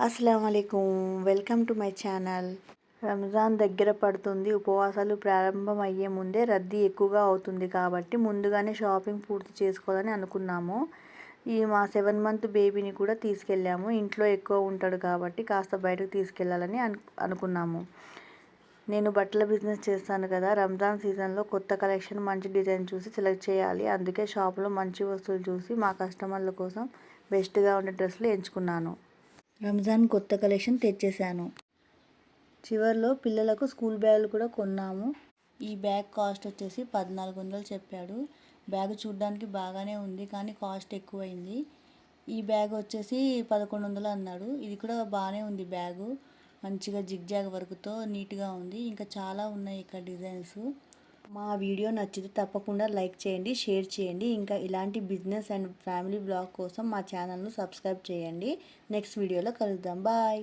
అస్సలాముఅలైకుం, welcome to my channel. Ramzan దగ్గర పడుతుంది. ఉపవాసాలు ప్రారంభమయ్యే ముందే రద్దీ ఎక్కువగా అవుతుంది కాబట్టి ముందుగానే షాపింగ్ పూర్తి చేసుకోవాలని అనుకున్నాము. మా 7 మంత్ బేబీని కూడా తీసుకెళ్ళాము. ఇంట్లో ఎక్కువ ఉంటాడు కాబట్టి కాస్త బయటకు తీసుకెళ్ళాలని అనుకున్నాము. నేను బట్టల బిజినెస్ చేస్తాను కదా, రంజాన్ సీజన్లో కొత్త కలెక్షన్ మంచి డిజైన్ చూసి సెలెక్ట్ చేయాలి. అందుకే షాప్లో మంచి వస్తువులు చూసి మా కస్టమర్ల కోసం బెస్ట్గా ఉండే డ్రెస్సులు ఎంచుకున్నాను. రంజాన్ కొత్త కలెక్షన్ తెచ్చేసాను. చివర్లో పిల్లలకు స్కూల్ బ్యాగులు కూడా కొన్నాము. ఈ బ్యాగ్ కాస్ట్ వచ్చేసి 1400 చెప్పాడు. బ్యాగ్ చూడడానికి బాగానే ఉంది కానీ కాస్ట్ ఎక్కువైంది. ఈ బ్యాగ్ వచ్చేసి 1100 అన్నాడు. ఇది కూడా బాగానే ఉంది. బ్యాగు మంచిగా జిగ్జాగ్ వర్క్తో నీట్గా ఉంది. ఇంకా చాలా ఉన్నాయి ఇక్కడ డిజైన్స్. మా వీడియో నచ్చితే తప్పకుండా లైక్ చేయండి, షేర్ చేయండి. ఇంకా ఇలాంటి బిజినెస్ అండ్ ఫ్యామిలీ బ్లాగ్ కోసం మా ఛానల్ను సబ్స్క్రైబ్ చేయండి. నెక్స్ట్ వీడియోలో కలుద్దాం. బాయ్.